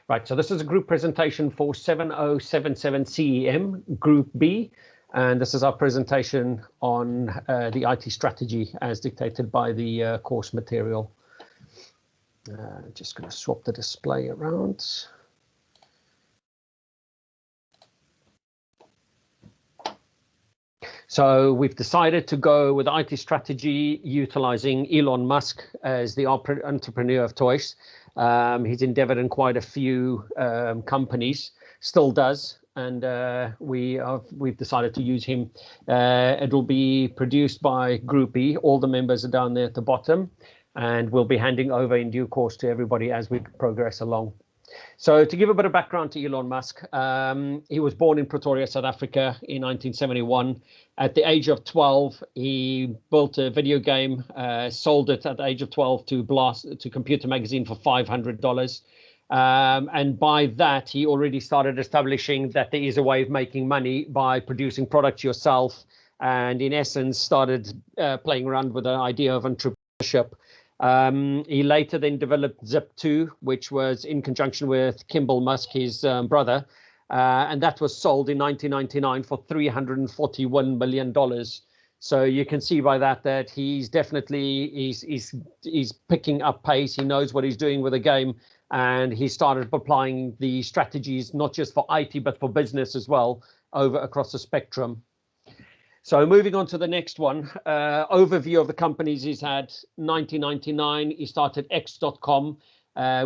Right, so this is a group presentation for 7077 CEM, Group B, and this is our presentation on the IT strategy as dictated by the course material. Just going to swap the display around. So we've decided to go with IT strategy utilizing Elon Musk as the entrepreneur of choice. He's endeavored in quite a few companies, still does, and we've decided to use him. It will be produced by Group E. All the members are down there at the bottom, and we'll be handing over in due course to everybody as we progress along. So to give a bit of background to Elon Musk, he was born in Pretoria, South Africa in 1971. At the age of 12, he built a video game, sold it at the age of 12 to Computer Magazine for $500. And by that, he already started establishing that there is a way of making money by producing products yourself. And in essence, started playing around with the idea of entrepreneurship. He later then developed Zip2, which was in conjunction with Kimball Musk, his brother, and that was sold in 1999 for $341 million. So you can see by that he's definitely he's picking up pace. He knows what he's doing with the game, and he started applying the strategies not just for IT but for business as well across the spectrum. So moving on to the next one, overview of the companies he's had. 1999, he started X.com,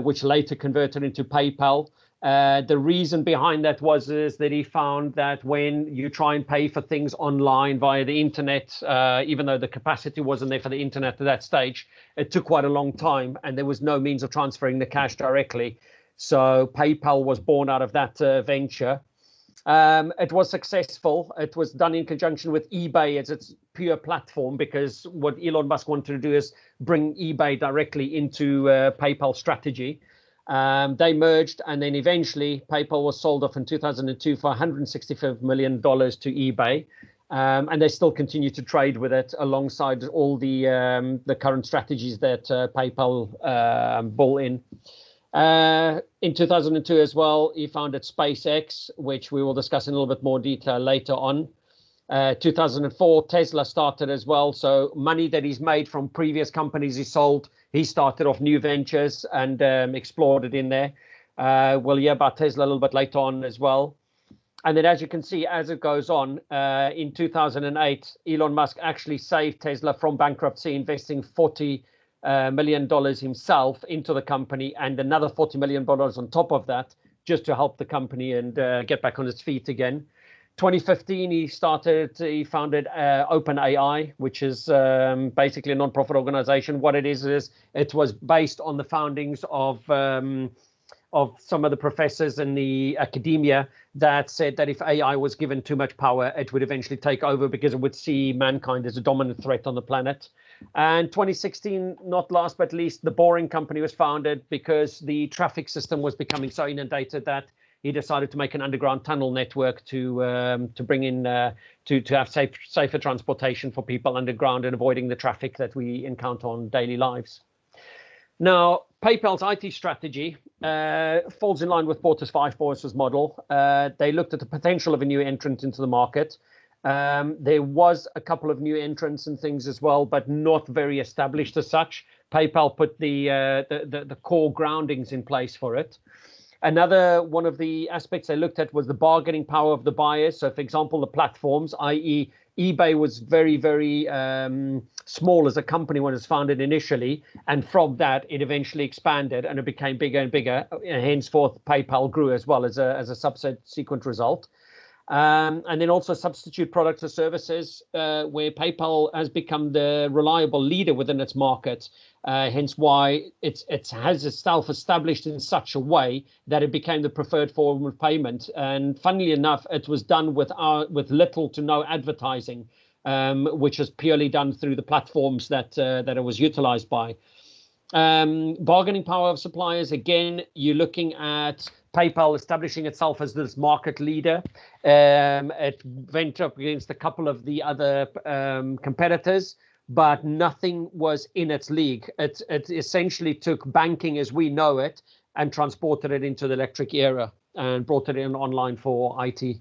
which later converted into PayPal. The reason behind that is that he found that when you try and pay for things online via the internet, even though the capacity wasn't there for the internet at that stage, it took quite a long time and there was no means of transferring the cash directly. So PayPal was born out of that venture. It was successful. It was done in conjunction with eBay as its pure platform, because what Elon Musk wanted to do is bring eBay directly into PayPal strategy. They merged, and then eventually PayPal was sold off in 2002 for $165 million to eBay. And they still continue to trade with it alongside all the current strategies that PayPal bull in. In 2002 as well, he founded SpaceX, which we will discuss in a little bit more detail later on. 2004, Tesla started as well. So money that he's made from previous companies he sold, he started off new ventures and explored it in there. We'll hear about Tesla a little bit later on as well. And then as you can see, as it goes on, in 2008, Elon Musk actually saved Tesla from bankruptcy, investing $40 million himself into the company and another $40 million on top of that, just to help the company and get back on its feet again. 2015, he founded OpenAI, which is basically a non-profit organization. What it is it was based on the foundings of some of the professors in the academia that said that if AI was given too much power, it would eventually take over because it would see mankind as a dominant threat on the planet. And 2016, not last but least, the Boring Company was founded because the traffic system was becoming so inundated that he decided to make an underground tunnel network to bring in to have safer transportation for people underground and avoiding the traffic that we encounter on daily lives. Now, PayPal's IT strategy falls in line with Porter's five forces model. They looked at the potential of a new entrant into the market. There was a couple of new entrants and things as well, but not very established as such. PayPal put the core groundings in place for it. Another one of the aspects they looked at was the bargaining power of the buyers. So, for example, the platforms, i.e. eBay was very, very small as a company when it was founded initially. And from that, it eventually expanded and it became bigger and bigger. And henceforth, PayPal grew as well as a subsequent result. And then also substitute products or services, where PayPal has become the reliable leader within its market. Hence why it has itself established in such a way that it became the preferred form of payment. And funnily enough, it was done with little to no advertising, which is purely done through the platforms that it was utilized by. Bargaining power of suppliers, again, you're looking at PayPal establishing itself as this market leader. It went up against a couple of the other competitors, but nothing was in its league. It essentially took banking as we know it and transported it into the electric era and brought it in online for IT.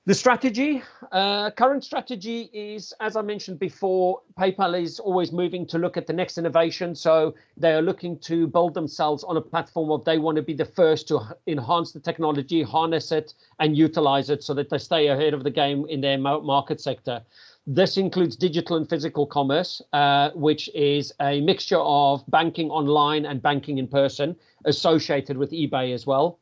The strategy, current strategy is, as I mentioned before, PayPal is always moving to look at the next innovation. So they are looking to build themselves on a platform of they want to be the first to enhance the technology, harness it, and utilize it so that they stay ahead of the game in their market sector. This includes digital and physical commerce, which is a mixture of banking online and banking in person, associated with eBay as well.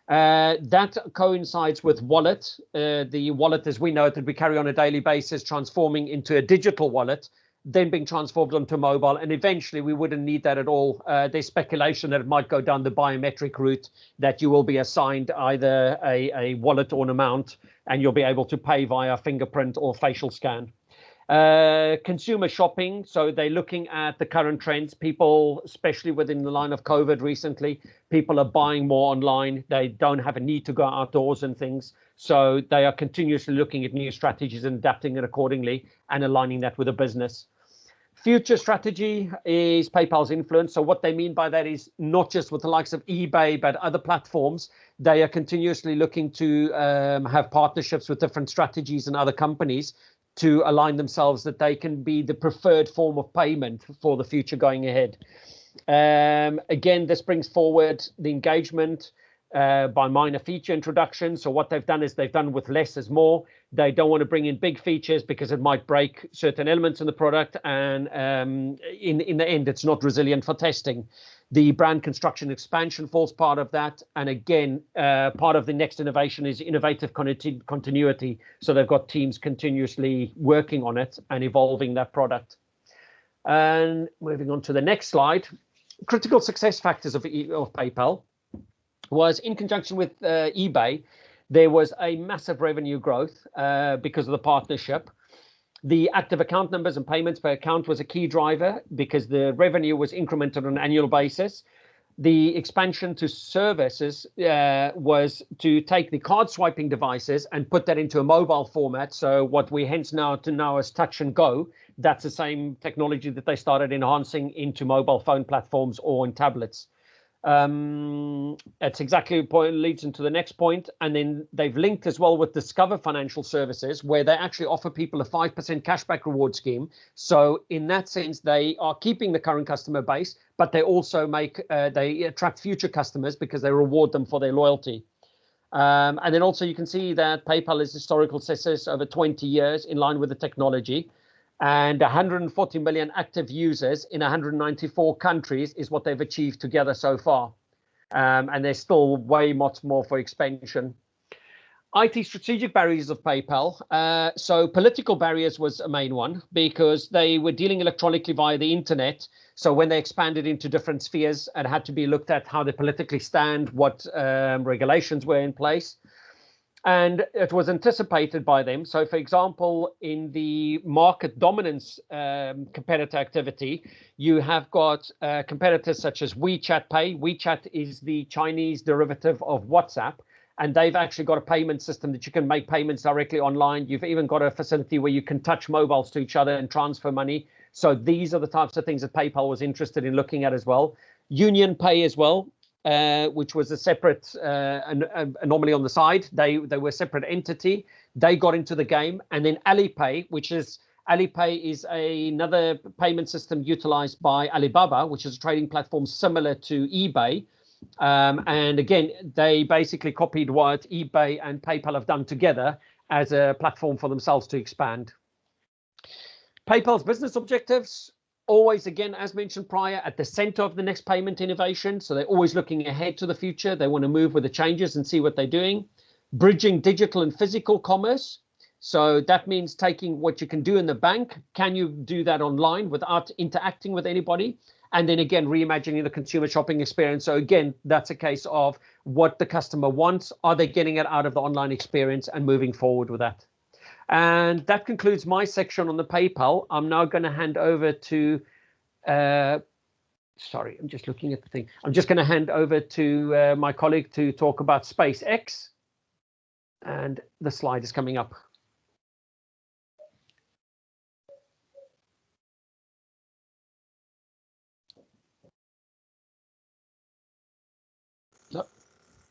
That coincides with wallet, the wallet as we know it that we carry on a daily basis, transforming into a digital wallet, then being transformed onto mobile, and eventually we wouldn't need that at all. There's speculation that it might go down the biometric route, that you will be assigned either a wallet or an amount, and you'll be able to pay via fingerprint or facial scan. Consumer shopping, so they're looking at the current trends. People, especially within the line of COVID recently, people are buying more online. They don't have a need to go outdoors and things, so they are continuously looking at new strategies and adapting it accordingly and aligning that with a business. Future strategy is PayPal's influence. So what they mean by that is not just with the likes of eBay, but other platforms. They are continuously looking to have partnerships with different strategies and other companies to align themselves that they can be the preferred form of payment for the future going ahead. Again, this brings forward the engagement by minor feature introduction. So what they've done is they've done with less is more. They don't want to bring in big features because it might break certain elements in the product, and in the end, it's not resilient for testing. The brand construction expansion falls part of that. And again, part of the next innovation is innovative continuity. So they've got teams continuously working on it and evolving that product. And moving on to the next slide, critical success factors of PayPal was in conjunction with eBay. There was a massive revenue growth because of the partnership. The active account numbers and payments per account was a key driver because the revenue was incremented on an annual basis. The expansion to services was to take the card swiping devices and put that into a mobile format. So what we hence now to know as touch and go, that's the same technology that they started enhancing into mobile phone platforms or in tablets. That's exactly the point leads into the next point. And then they've linked as well with Discover Financial Services, where they actually offer people a 5% cashback reward scheme. So in that sense, they are keeping the current customer base, but they also they attract future customers because they reward them for their loyalty. And then also you can see that PayPal is historical success over 20 years in line with the technology. And 140 million active users in 194 countries is what they've achieved together so far. And there's still way much more for expansion. IT strategic barriers of PayPal. So political barriers was a main one because they were dealing electronically via the internet. So when they expanded into different spheres, it had to be looked at how they politically stand, what regulations were in place. And it was anticipated by them. So, for example, in the market dominance competitor activity, you have got competitors such as WeChat Pay. WeChat is the Chinese derivative of WhatsApp, and they've actually got a payment system that you can make payments directly online. You've even got a facility where you can touch mobiles to each other and transfer money. So these are the types of things that PayPal was interested in looking at as well. Union Pay as well. Which was a separate anomaly on the side. They were a separate entity. They got into the game. And then Alipay, Alipay is another payment system utilized by Alibaba, which is a trading platform similar to eBay. And again, they basically copied what eBay and PayPal have done together as a platform for themselves to expand. PayPal's business objectives. Always, again, as mentioned prior, at the center of the next payment innovation. So they're always looking ahead to the future. They want to move with the changes and see what they're doing. Bridging digital and physical commerce. So that means taking what you can do in the bank. Can you do that online without interacting with anybody? And then again, reimagining the consumer shopping experience. So again, that's a case of what the customer wants. Are they getting it out of the online experience and moving forward with that? And that concludes my section on the PayPal. I'm now going to hand over to, sorry, I'm just looking at the thing. I'm just going to hand over to my colleague to talk about SpaceX. And the slide is coming up.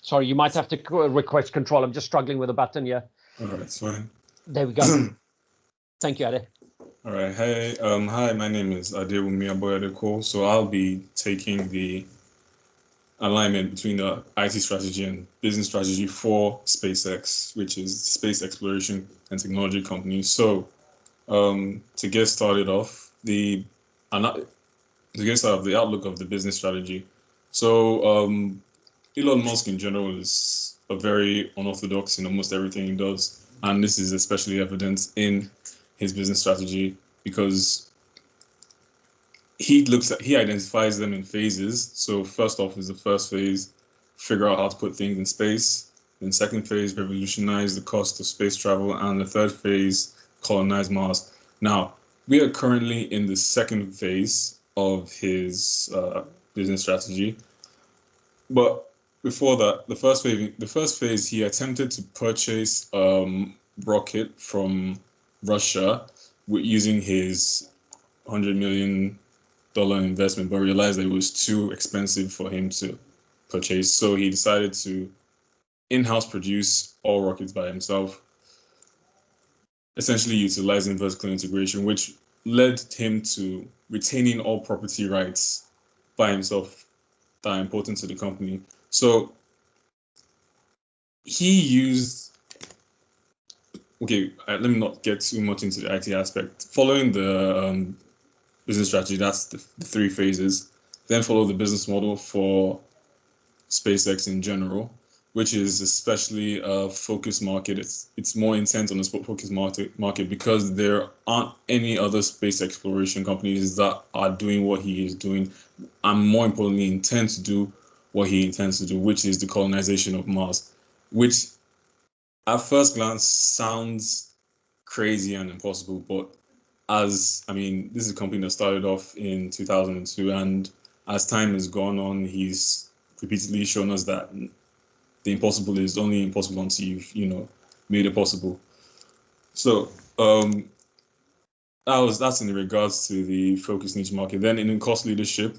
Sorry, you might have to request control. I'm just struggling with a button here. All right, it's fine. There we go. Thank you, Ade. All right. Hey, hi, my name is Adewumi Aboyadeko. So I'll be taking the alignment between the IT strategy and business strategy for SpaceX, which is space exploration and technology company. So to get started off, the outlook of the business strategy. So Elon Musk in general is a very unorthodox in almost everything he does, and this is especially evident in his business strategy because he identifies them in phases. So first off is the first phase, figure out how to put things in space. Then second phase, revolutionize the cost of space travel, and the third phase, colonize Mars. Now we are currently in the second phase of his business strategy, but before that, the first phase, he attempted to purchase rocket from Russia using his $100 million investment, but realized that it was too expensive for him to purchase. So he decided to in-house produce all rockets by himself, essentially utilizing vertical integration, which led him to retaining all property rights by himself that are important to the company. So he used, okay, let me not get too much into the IT aspect. Following the business strategy, that's the three phases. Then follow the business model for SpaceX in general, which is especially a focus market. It's more intense on the focus market because there aren't any other space exploration companies that are doing what he is doing, and more importantly, intend to do what he intends to do, which is the colonization of Mars, which at first glance sounds crazy and impossible, but this is a company that started off in 2002, and as time has gone on, he's repeatedly shown us that the impossible is only impossible until you've made it possible. So that's in regards to the focus niche market. Then in cost leadership,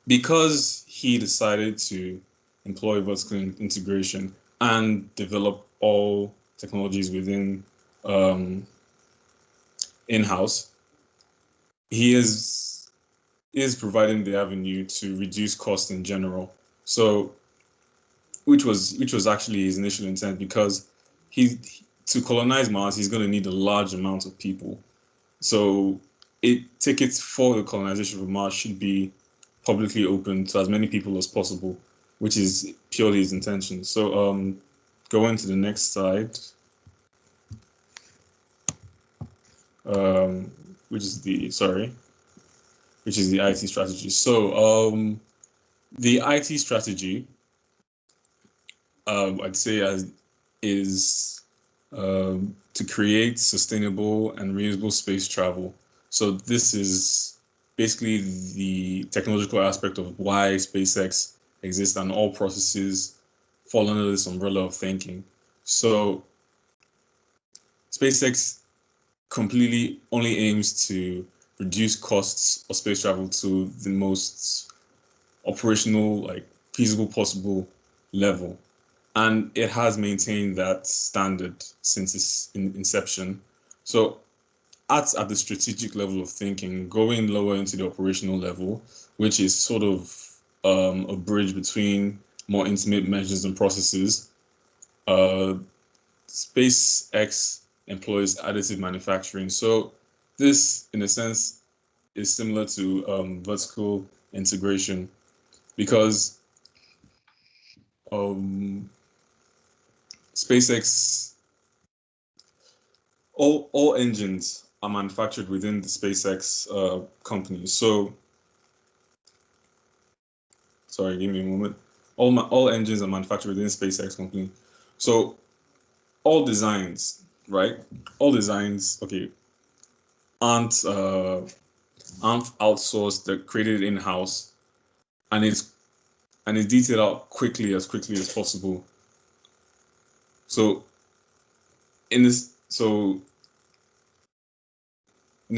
because he decided to employ vertical integration and develop all technologies within in-house, he is providing the avenue to reduce cost in general. So which was actually his initial intent, because to colonize Mars, he's going to need a large amount of people. So tickets for the colonization of Mars should be publicly open to as many people as possible, which is purely his intention. So going to the next slide, which is the IT strategy. So the IT strategy, I'd say is to create sustainable and reusable space travel. So this is basically the technological aspect of why SpaceX exists, and all processes fall under this umbrella of thinking. So SpaceX completely only aims to reduce costs of space travel to the most operational, feasible possible level. And it has maintained that standard since its inception. So at the strategic level of thinking, going lower into the operational level, which is sort of a bridge between more intimate measures and processes, SpaceX employs additive manufacturing. So this, in a sense, is similar to vertical integration, because SpaceX, all engines are manufactured within the SpaceX company. So, sorry, give me a moment. All engines are manufactured within the SpaceX company. So, all designs, right? All designs, okay, aren't outsourced. They're created in house, and it's detailed out quickly as possible. So, in a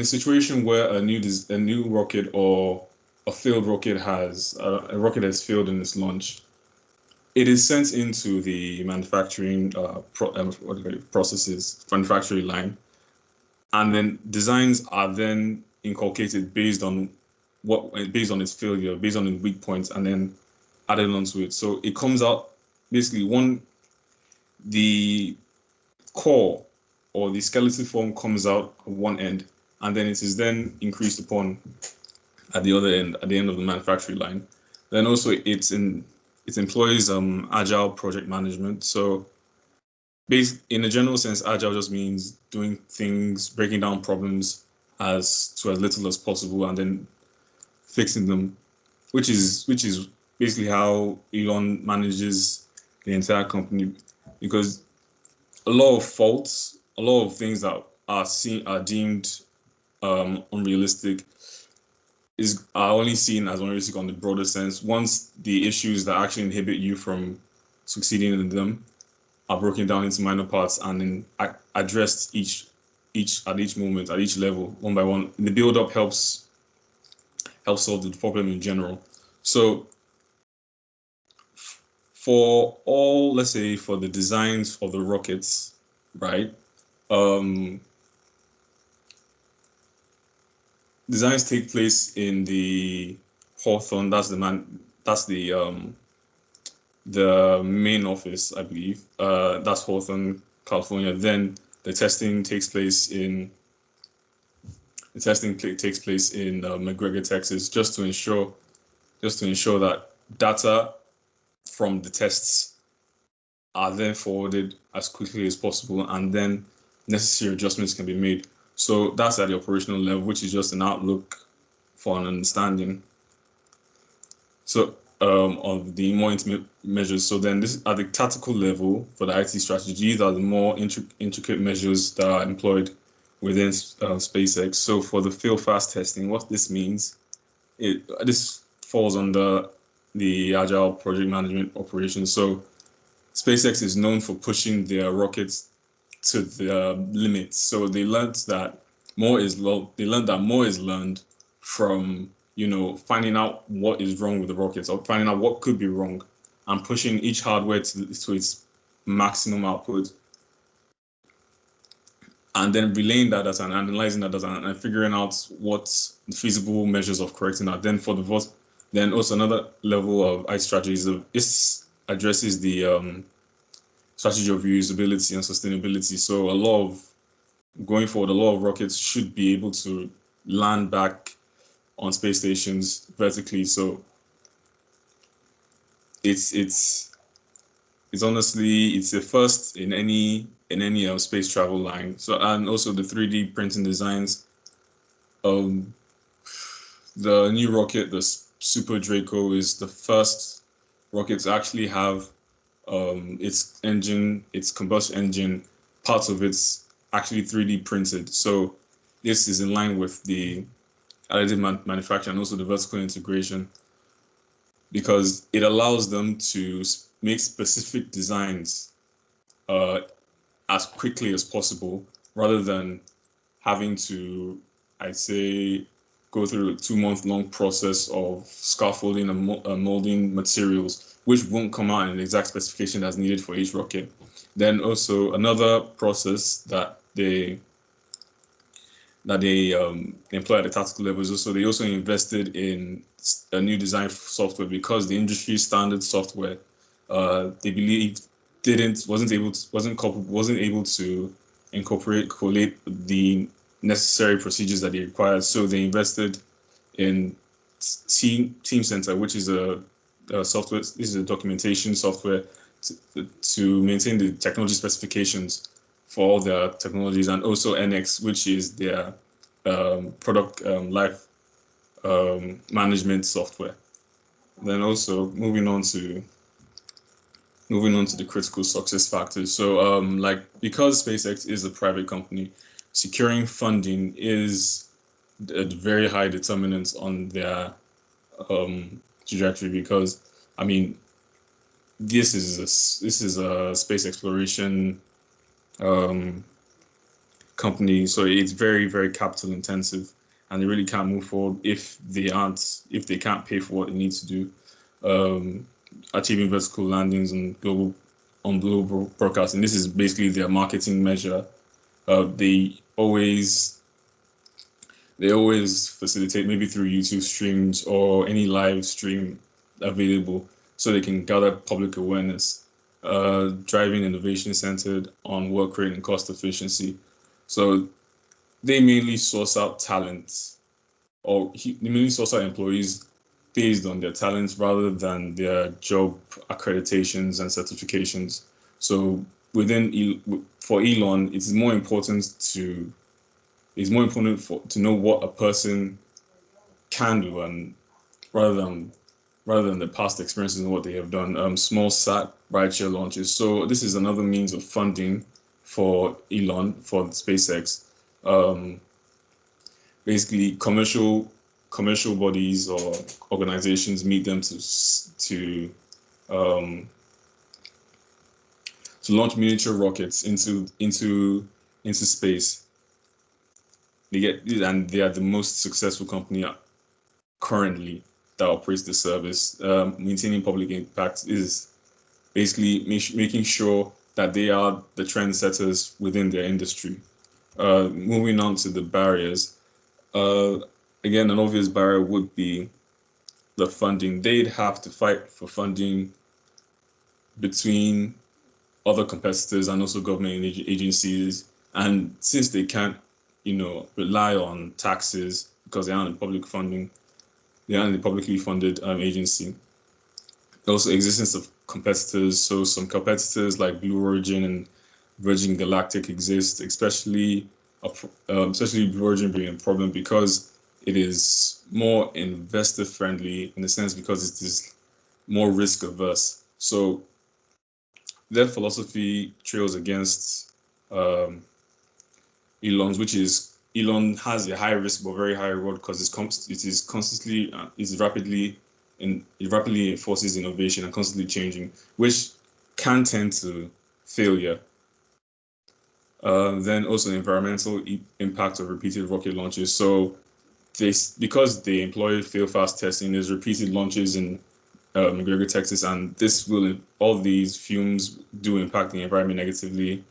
situation where a new rocket or a failed rocket has a rocket has failed in its launch, it is sent into the manufacturing processes, manufacturing line, and then designs are then inculcated based on its failure, based on its weak points, and then added onto it. So it comes out basically the core or the skeleton form comes out at one end, and then it is then increased upon at the other end, at the end of the manufacturing line. Then also it employs agile project management. So in a general sense, agile just means doing things, breaking down problems as little as possible, and then fixing them, which is basically how Elon manages the entire company, because a lot of faults, a lot of things that are deemed unrealistic are only seen as unrealistic on the broader sense. Once the issues that actually inhibit you from succeeding in them are broken down into minor parts and then addressed each moment, at each level, one by one, the build-up helps solve the problem in general. So for all, let's say, for the designs of the rockets, right? Designs take place in the Hawthorne. That's the main office, I believe. That's Hawthorne, California. Then the testing takes place in McGregor, Texas, just to ensure that data from the tests are then forwarded as quickly as possible, and then necessary adjustments can be made. So that's at the operational level, which is just an outlook for an understanding. So of the more intimate measures. So then this at the tactical level for the IT strategy, these are the more intricate measures that are employed within SpaceX. So for the fail-fast testing, what this means, this falls under the agile project management operations. So SpaceX is known for pushing their rockets to the limits. So they learned that more is learned from finding out what is wrong with the rockets, or finding out what could be wrong, and pushing each hardware to its maximum output, and then relaying that data and analyzing that data and figuring out what the feasible measures of correcting that. Then also another level of IT strategies addresses the strategy of reusability and sustainability. So going forward, a lot of rockets should be able to land back on space stations vertically. So it's honestly the first in any space travel line. So, and also the 3D printing designs. The new rocket, the Super Draco, is the first rocket to actually have its combustion engine, parts of it's actually 3D printed. So this is in line with the additive manufacturing and also the vertical integration, because it allows them to make specific designs as quickly as possible, rather than having to, I'd say, go through a 2-month-long process of scaffolding and molding materials, which won't come out in the exact specification that's needed for each rocket. Then also another process that they employ at the tactical level is also, they also invested in a new design software, because the industry standard software they believed wasn't able to collate the necessary procedures that they required. So they invested in Team Center, which is a software. This is a documentation software to maintain the technology specifications for all their technologies, and also NX, which is their product life management software. Then also moving on to the critical success factors. So because SpaceX is a private company, securing funding is a very high determinant on their trajectory, because I mean, this is a space exploration company, so it's very, very capital intensive, and they really can't move forward if they can't pay for what they need to do. achieving vertical landings on global broadcasting. This is basically their marketing measure. They always facilitate, maybe through YouTube streams or any live stream available, so they can gather public awareness, driving innovation centered on work rate and cost efficiency. So they mainly source out talent, or they mainly source out employees based on their talents rather than their job accreditations and certifications. So for Elon, it's more important to know what a person can do, and rather than the past experiences and what they have done. Small sat rideshare launches. So this is another means of funding for Elon, for SpaceX. Basically, commercial bodies or organizations meet them to launch miniature rockets into space. They are the most successful company currently that operates the service. Maintaining public impact is basically making sure that they are the trendsetters within their industry. Moving on to the barriers. Again, an obvious barrier would be the funding. They'd have to fight for funding between other competitors and also government agencies. And since they can't, rely on taxes because they aren't a publicly funded agency. Also, existence of competitors. So some competitors like Blue Origin and Virgin Galactic exist, especially Blue Origin being a problem because it is more investor friendly in the sense because it is more risk averse. So their philosophy trails against Elon's, which is Elon has a high risk but very high reward because it rapidly enforces innovation and constantly changing, which can tend to failure. Then also the environmental impact of repeated rocket launches. So because they employ fail-fast testing, there's repeated launches in McGregor, Texas, and all these fumes do impact the environment negatively.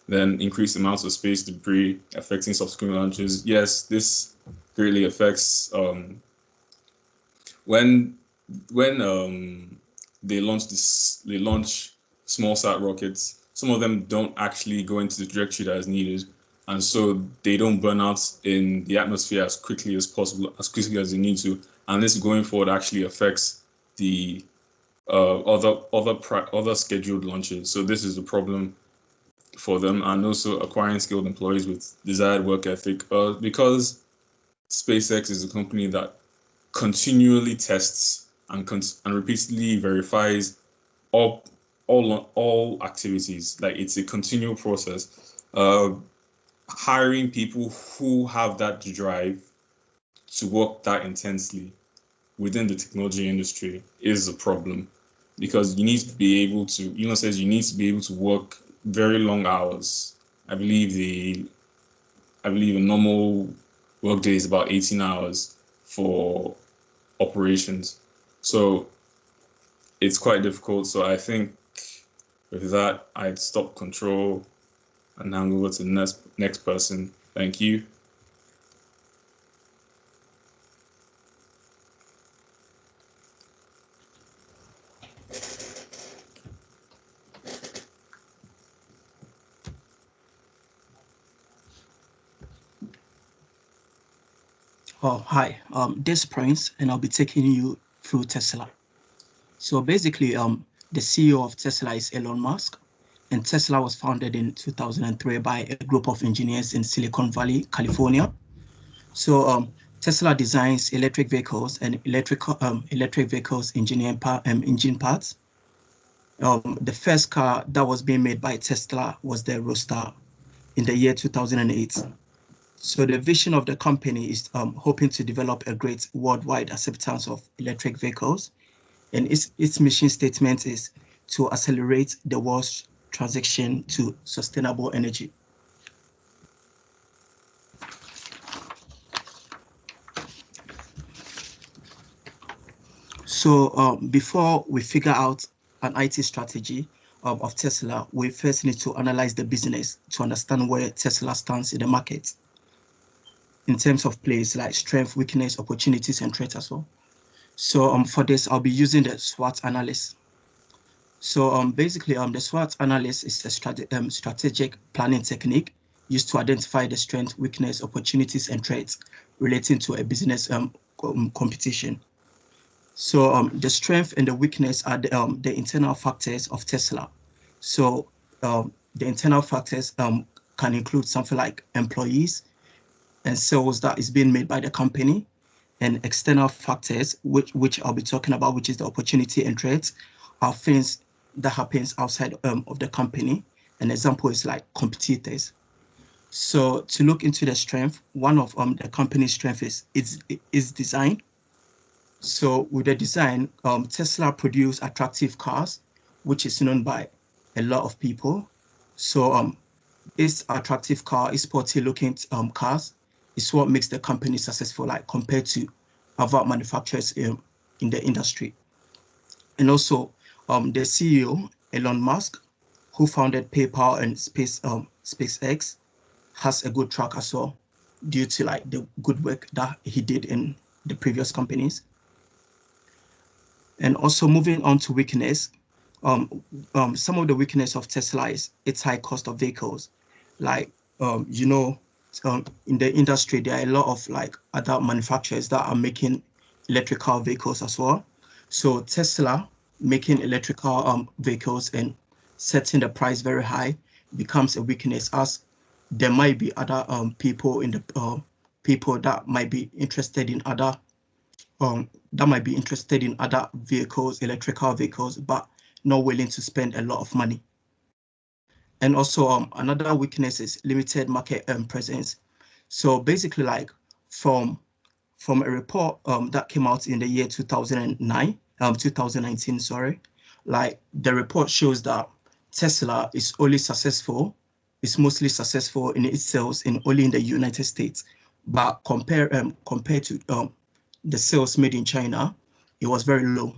Then increased amounts of space debris affecting subsequent launches. Yes, this greatly affects when they launch small sat rockets. Some of them don't actually go into the trajectory that is needed, and so they don't burn out in the atmosphere as quickly as possible, as quickly as they need to. And this going forward actually affects the other scheduled launches. So this is a problem for them, and also acquiring skilled employees with desired work ethic. Because SpaceX is a company that continually tests and repeatedly verifies all activities. Like, it's a continual process. Hiring people who have that drive to work that intensely within the technology industry is a problem, because you need to be able to, Elon says you need to be able to work very long hours. I believe a normal workday is about 18 hours for operations. So it's quite difficult. So I think with that, I'd stop control and hand over to the next person. Thank you. Oh, hi. This is Prince, and I'll be taking you through Tesla. So basically, the CEO of Tesla is Elon Musk, and Tesla was founded in 2003 by a group of engineers in Silicon Valley, California. So Tesla designs electric vehicles and electric vehicles engine parts. The first car that was being made by Tesla was the Roadster in the year 2008. So the vision of the company is hoping to develop a great worldwide acceptance of electric vehicles. And its mission statement is to accelerate the world's transition to sustainable energy. So before we figure out an IT strategy of Tesla, we first need to analyze the business to understand where Tesla stands in the market in terms of place like strength, weakness, opportunities, and threats as well. So for this, I'll be using the SWOT analysis. So basically, the SWOT analysis is a strategic planning technique used to identify the strength, weakness, opportunities, and threats relating to a business competition. So the strength and the weakness are the internal factors of Tesla. So the internal factors can include something like employees and sales that is being made by the company, and external factors, which I'll be talking about, which is the opportunity and threats, are things that happens outside of the company. An example is like competitors. So to look into the strength, one of the company's strength is design. So with the design, Tesla produce attractive cars, which is known by a lot of people. So this attractive car, is sporty looking cars, is what makes the company successful, like compared to other manufacturers in the industry. And also the CEO, Elon Musk, who founded PayPal and SpaceX, has a good track as well due to like the good work that he did in the previous companies. And also moving on to weakness, some of the weakness of Tesla is its high cost of vehicles. Like, in the industry, there are a lot of like other manufacturers that are making electrical vehicles as well. So Tesla making electrical vehicles and setting the price very high becomes a weakness, as there might be other people in the people that might be interested in other vehicles, electrical vehicles, but not willing to spend a lot of money. And also another weakness is limited market presence. So basically, like from a report that came out in the year 2019, sorry, like the report shows that Tesla is mostly successful in its sales only in the United States, but compared to the sales made in China, it was very low.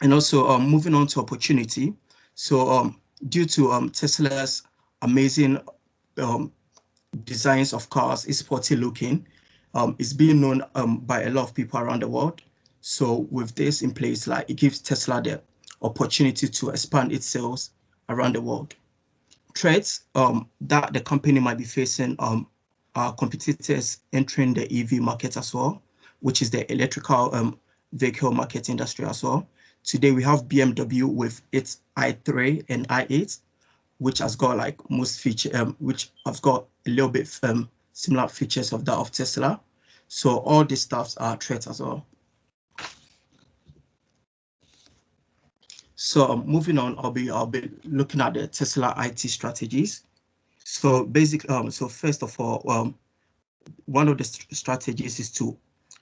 And also moving on to opportunity. So due to Tesla's amazing designs of cars, is sporty looking, it's being known by a lot of people around the world. So with this in place, like it gives Tesla the opportunity to expand its sales around the world. Threats that the company might be facing are competitors entering the EV market as well, which is the electrical vehicle market industry as well. Today we have BMW with its i3 and i8, which has got like most feature, which has got a little bit similar features of that of Tesla. So all these stuffs are threats as well. So moving on, I'll be looking at the Tesla IT strategies. So basically, so first of all, one of the strategies is to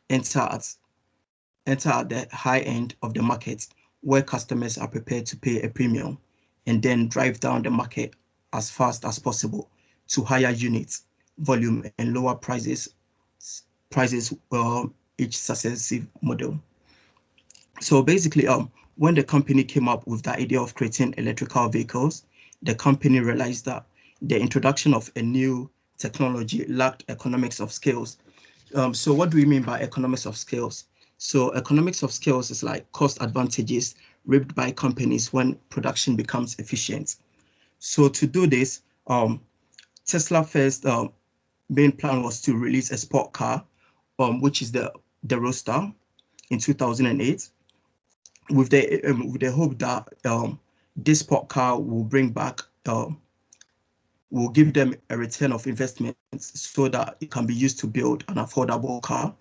enter at the high end of the market, where customers are prepared to pay a premium, and then drive down the market as fast as possible to higher units, volume, and lower prices each successive model. So basically, when the company came up with the idea of creating electrical vehicles, the company realized that the introduction of a new technology lacked economics of scales. So what do we mean by economics of scales? So economics of scales is like cost advantages reaped by companies when production becomes efficient. So to do this, Tesla first main plan was to release a sport car, which is the Roadster, in 2008, with the hope that this sport car will bring back will give them a return of investment so that it can be used to build an affordable car,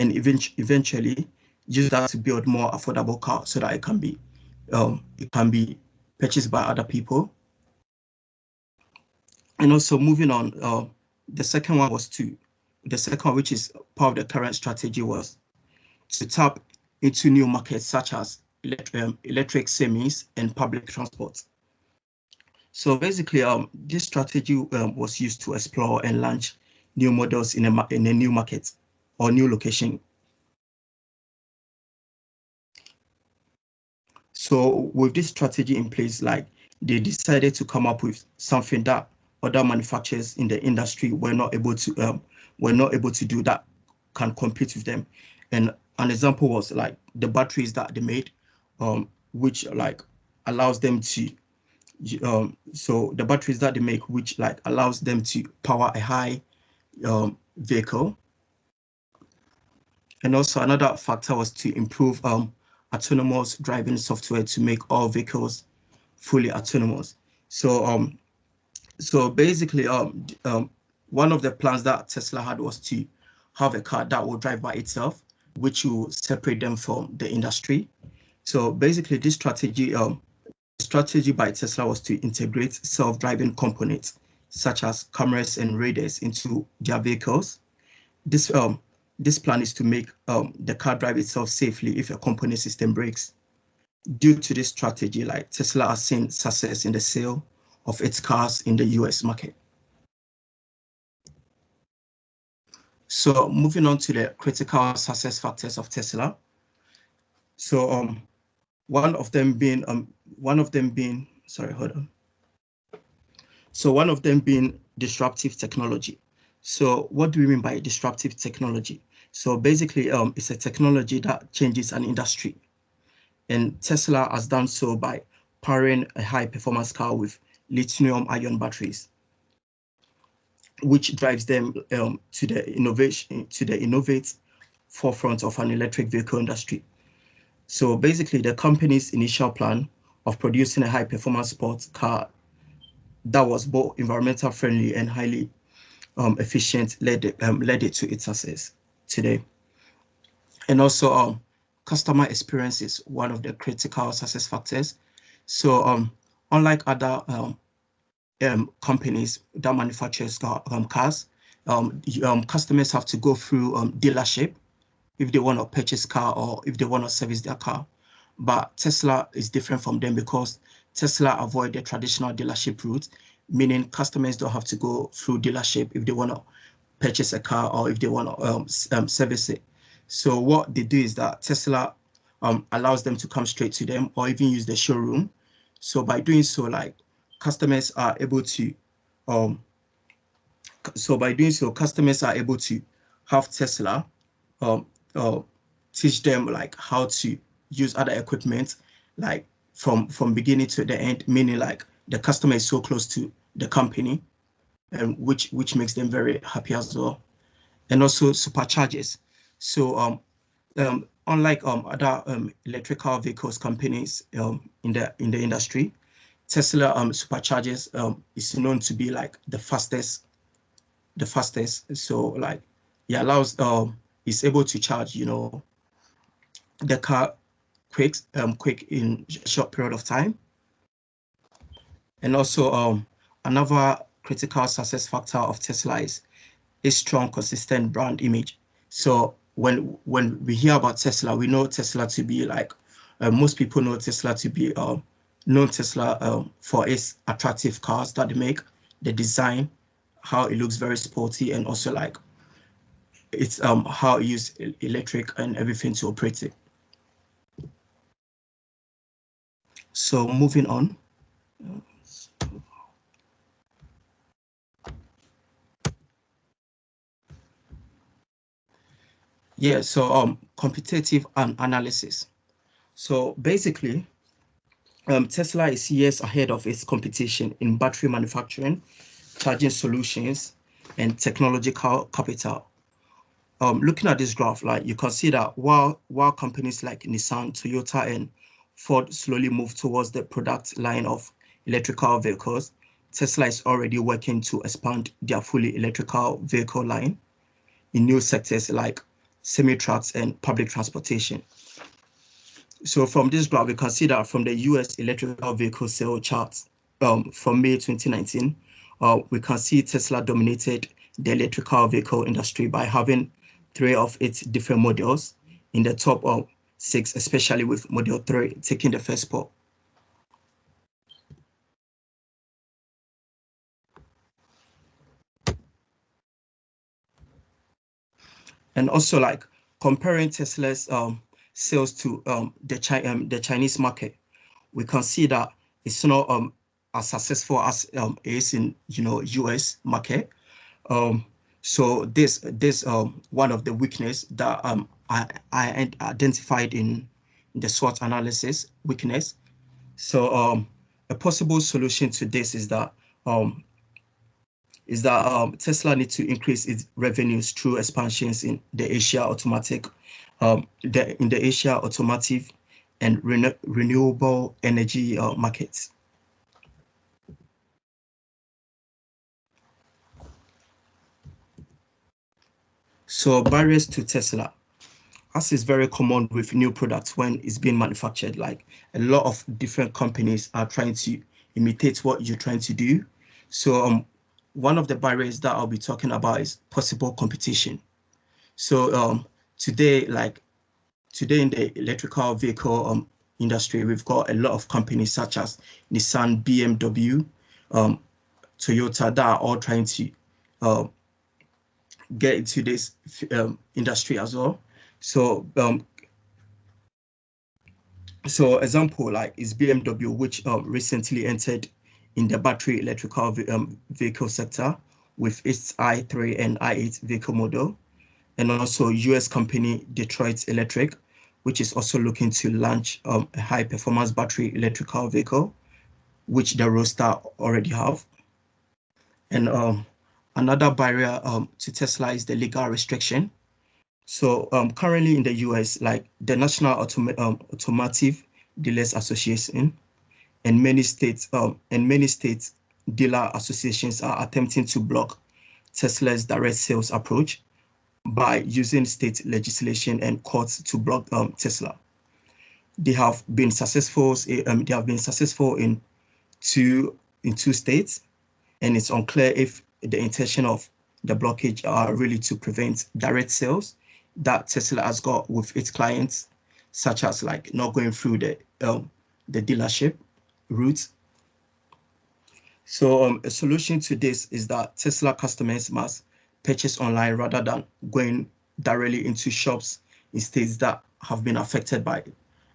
and eventually use that to build more affordable cars so that it can be purchased by other people. And also moving on, the second one, which is part of the current strategy, was to tap into new markets such as electric semis and public transport. So basically, this strategy was used to explore and launch new models in a new market or new location. So with this strategy in place, like they decided to come up with something that other manufacturers in the industry were not able to do, that can compete with them. And an example was like the batteries that they made, which like allows them to so the batteries that they make, which like allows them to power a high vehicle. And also another factor was to improve autonomous driving software to make all vehicles fully autonomous. So basically one of the plans that Tesla had was to have a car that will drive by itself, which will separate them from the industry. So basically this strategy by Tesla was to integrate self-driving components such as cameras and radars into their vehicles. This plan is to make the car drive itself safely if a component system breaks. Due to this strategy, like Tesla has seen success in the sale of its cars in the US market. So moving on to the critical success factors of Tesla. So one of them being sorry, hold on. So one of them being disruptive technology. So what do we mean by disruptive technology? So basically, it's a technology that changes an industry. And Tesla has done so by powering a high performance car with lithium ion batteries, which drives them to the innovate forefront of an electric vehicle industry. So basically, the company's initial plan of producing a high performance sports car that was both environmental friendly and highly efficient led it to its success today. And also customer experience is one of the critical success factors. So unlike other companies that manufactures cars, customers have to go through dealership if they want to purchase car or if they want to service their car. But Tesla is different from them because Tesla avoid the traditional dealership route, meaning customers don't have to go through dealership if they want to purchase a car or if they want to service it. So what they do is that Tesla allows them to come straight to them or even use the showroom. So by doing so, like customers are able to have Tesla teach them like how to use other equipment, like from beginning to the end, meaning like the customer is so close to the company, and which makes them very happy as well. And also superchargers. So unlike other electrical vehicles companies in the industry, Tesla superchargers is known to be like the fastest. So like it allows is able to charge the car quick in a short period of time. And also another critical success factor of Tesla is a strong, consistent brand image. So when we hear about Tesla, we know Tesla to be like most people know Tesla to be known Tesla for its attractive cars that they make, the design, how it looks very sporty, and also like it's how it use electric and everything to operate it. So moving on. Yeah, so competitive analysis. So basically, Tesla is years ahead of its competition in battery manufacturing, charging solutions, and technological capital. Looking at this graph, like you can see that while companies like Nissan, Toyota, and Ford slowly move towards the product line of electrical vehicles, Tesla is already working to expand their fully electrical vehicle line in new sectors like semi-trucks and public transportation. So from this graph, we can see that from the US electrical vehicle sale charts from May 2019, we can see Tesla dominated the electrical vehicle industry by having 3 of its different models in the top 6, especially with Model 3 taking the first spot. And also like comparing Tesla's sales to the Chinese market, we can see that it's not as successful as it is in US market. So this one of the weakness that I identified in the SWOT analysis weakness. So a possible solution to this is that Tesla needs to increase its revenues through expansions in the Asia automatic, Asia automotive and renewable energy markets. So barriers to Tesla, as is very common with new products when it's being manufactured, like a lot of different companies are trying to imitate what you're trying to do. So one of the barriers that I'll be talking about is possible competition. So today in the electrical vehicle industry, we've got a lot of companies such as Nissan, BMW, Toyota that are all trying to get into this industry as well. So example like is BMW, which recently entered in the battery electrical vehicle sector with its i3 and i8 vehicle model, and also US company Detroit Electric, which is also looking to launch a high performance battery electrical vehicle, which the Roadster already have. And another barrier to Tesla is the legal restriction. So currently in the US, like the National Automotive Dealers Association and many states dealer associations are attempting to block Tesla's direct sales approach by using state legislation and courts to block Tesla. They have been successful. In two states, and it's unclear if the intention of the blockage are really to prevent direct sales that Tesla has got with its clients, such as like not going through the dealership route. So a solution to this is that Tesla customers must purchase online rather than going directly into shops in states that have been affected by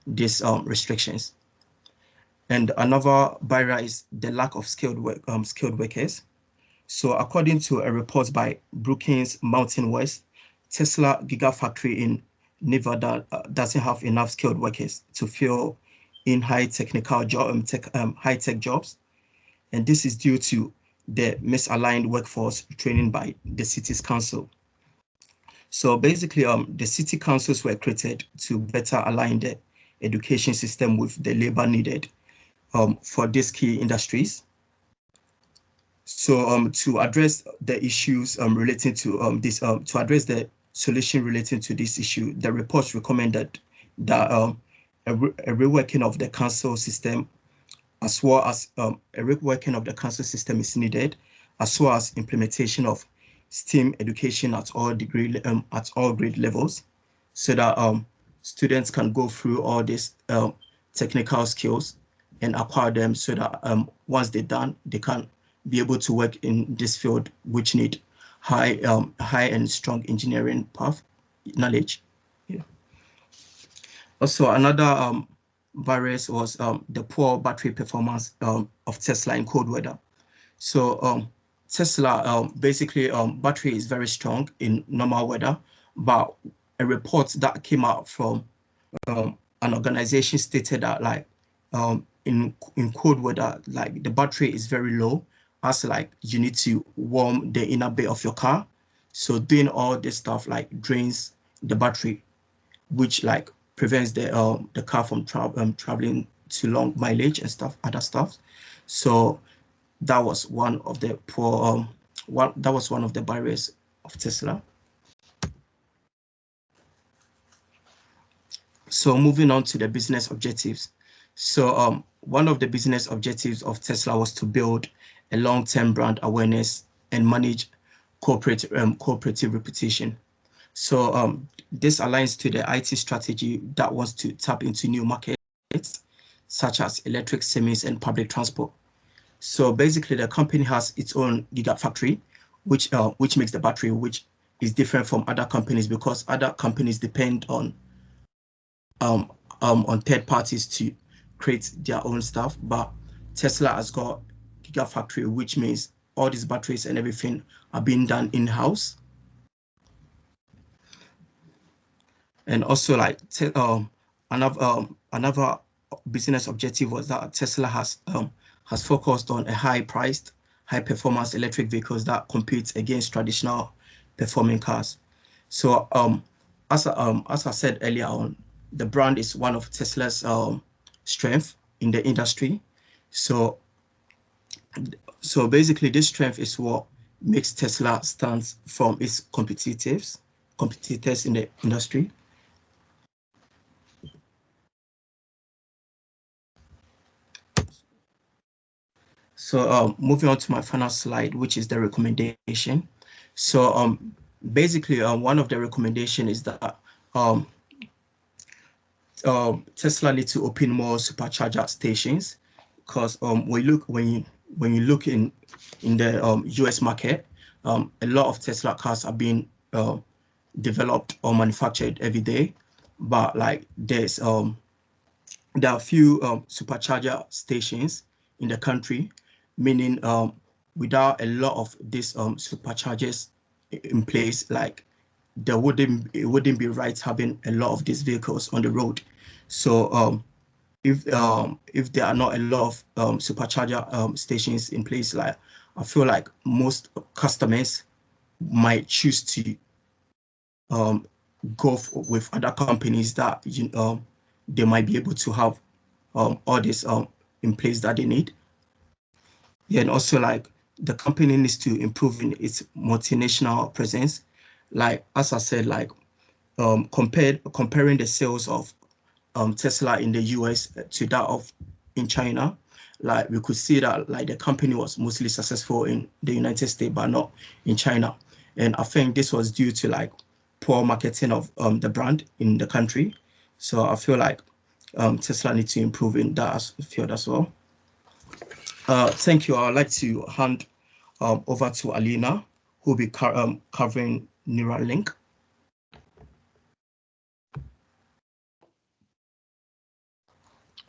these restrictions. And another barrier is the lack of skilled workers. So according to a report by Brookings Mountain West, Tesla Gigafactory in Nevada doesn't have enough skilled workers to fill in high-tech jobs. And this is due to the misaligned workforce training by the city's council. So basically, the city councils were created to better align the education system with the labor needed for these key industries. So to address the issues relating to to address the solution relating to this issue, the reports recommended that a reworking of the council system, as well as a reworking of the council system is needed, as well as implementation of STEAM education at all grade levels, so that students can go through all these technical skills and acquire them, so that once they're done, they can be able to work in this field, which need high and strong engineering path knowledge. Yeah. Also, another barriers was the poor battery performance of Tesla in cold weather. So Tesla basically battery is very strong in normal weather, but a report that came out from an organization stated that like in cold weather, like the battery is very low, as like you need to warm the inner bay of your car. So doing all this stuff like drains the battery, which like prevents the car from traveling too long mileage and other stuff. So that was one of the one of the barriers of Tesla. So moving on to the business objectives. So one of the business objectives of Tesla was to build a long-term brand awareness and manage cooperative reputation. So this aligns to the IT strategy that wants to tap into new markets, such as electric semis and public transport. So basically, the company has its own gigafactory, which makes the battery, which is different from other companies, because other companies depend on third parties create their own stuff, but Tesla has got Gigafactory, which means all these batteries and everything are being done in-house. And also, like another business objective was that Tesla has focused on a high-priced, high-performance electric vehicles that compete against traditional performing cars. So as I said earlier on, the brand is one of Tesla's strength in the industry. So basically, this strength is what makes Tesla stand from its competitors in the industry. So moving on to my final slide, which is the recommendation. So basically, one of the recommendation is that Tesla needs to open more supercharger stations, because when you look in the US market, a lot of Tesla cars are being developed or manufactured every day, but like there are a few supercharger stations in the country, meaning without a lot of these superchargers in place, like it wouldn't be right having a lot of these vehicles on the road. So if there are not a lot of supercharger stations in place, like I feel like most customers might choose to go with other companies that they might be able to have all this in place that they need. Yeah, and also like the company needs to improve in its multinational presence. Like as I said, like comparing the sales of Tesla in the US to that of in China, like we could see that like the company was mostly successful in the United States, but not in China. And I think this was due to like poor marketing of the brand in the country. So I feel like Tesla needs to improve in that field as well. Thank you. I'd like to hand over to Alina, who will be covering Neuralink.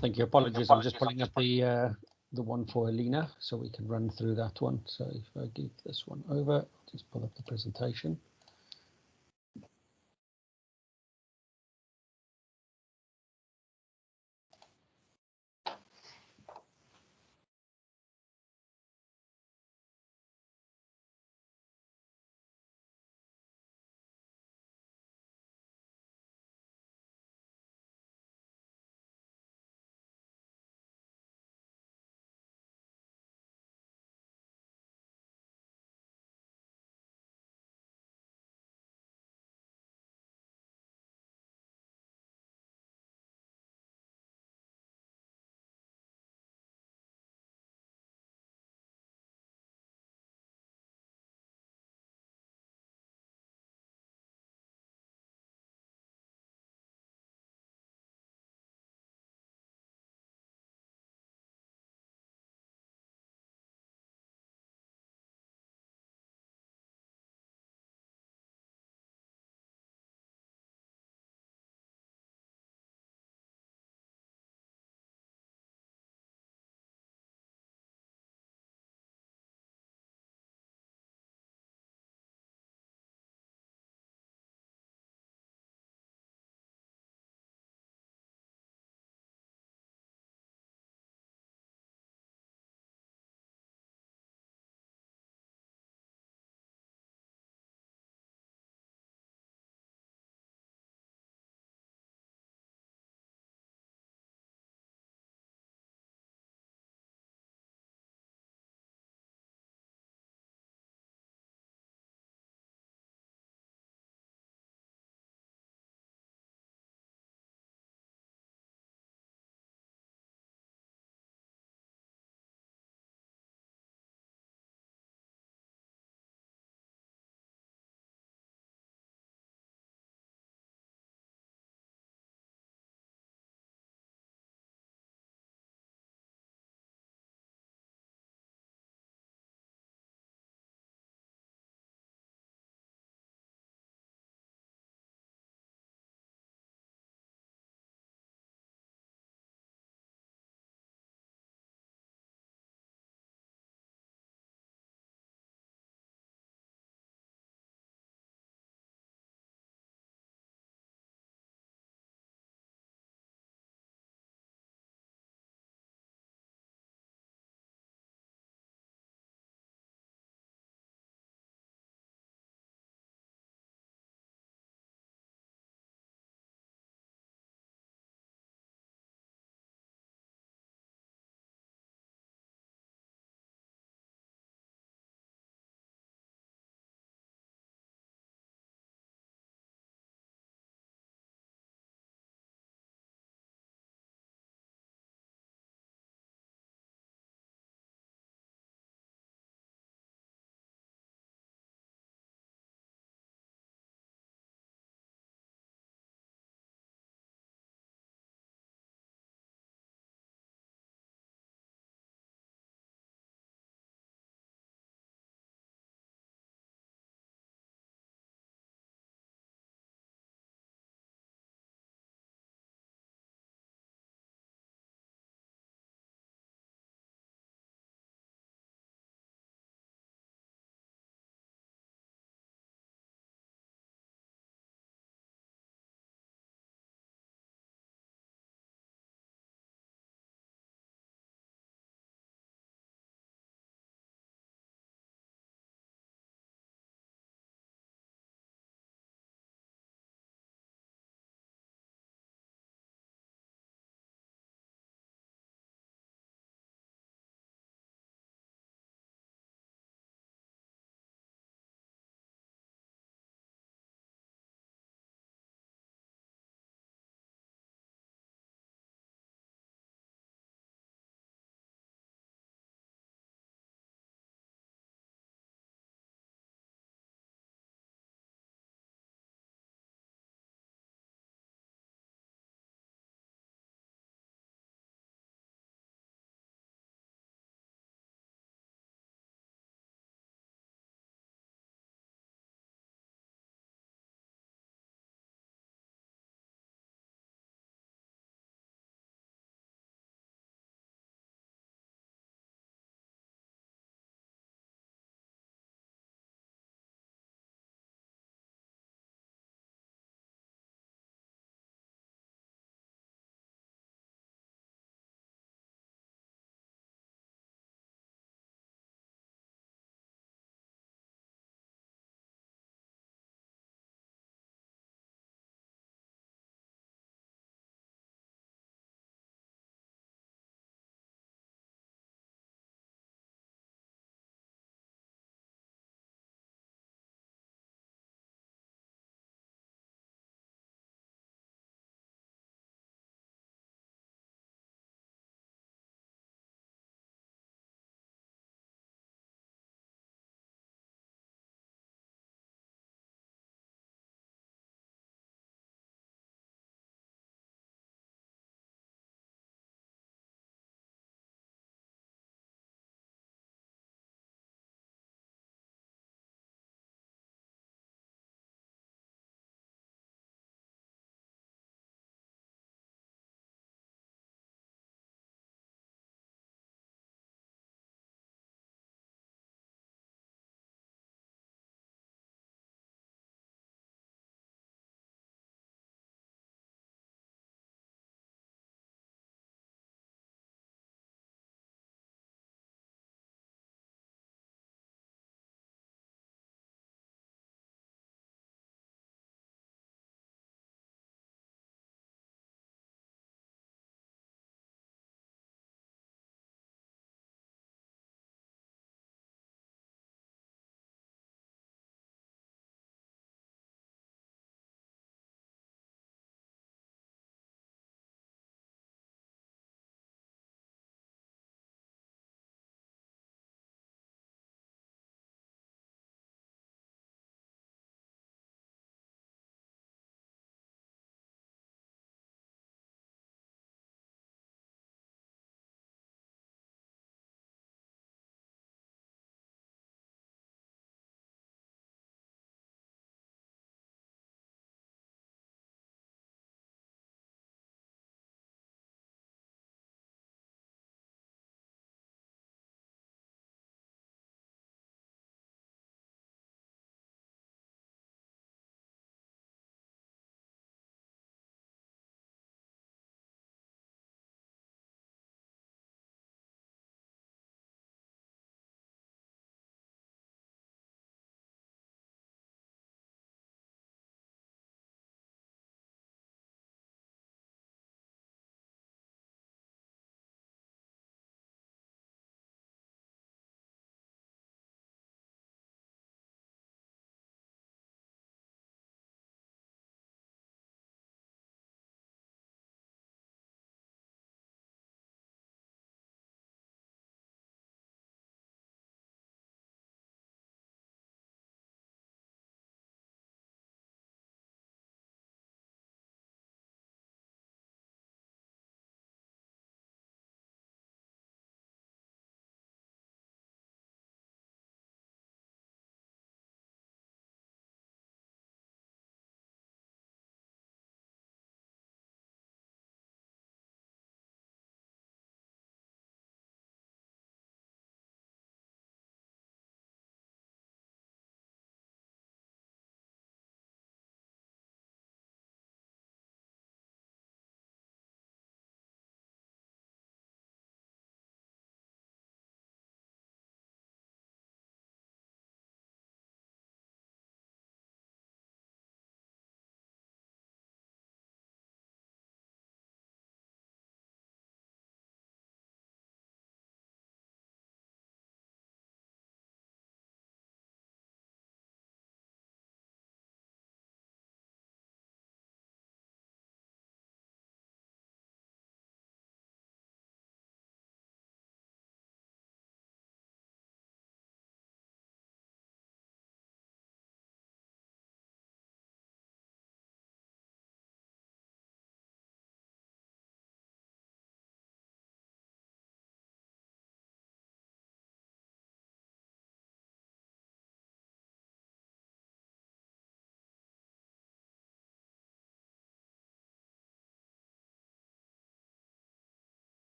Thank you. Apologies. I'm just pulling up the one for Alina so we can run through that one. So if I give this one over, just pull up the presentation.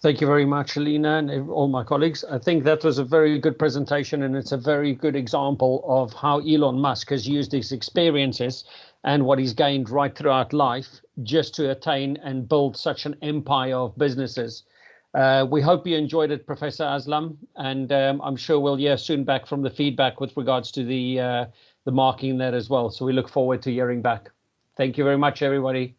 Thank you very much, Alina, and all my colleagues. I think that was a very good presentation, and it's a very good example of how Elon Musk has used his experiences and what he's gained right throughout life just to attain and build such an empire of businesses. We hope you enjoyed it, Professor Aslam, and I'm sure we'll hear soon back from the feedback with regards to the marking there as well. So we look forward to hearing back. Thank you very much, everybody.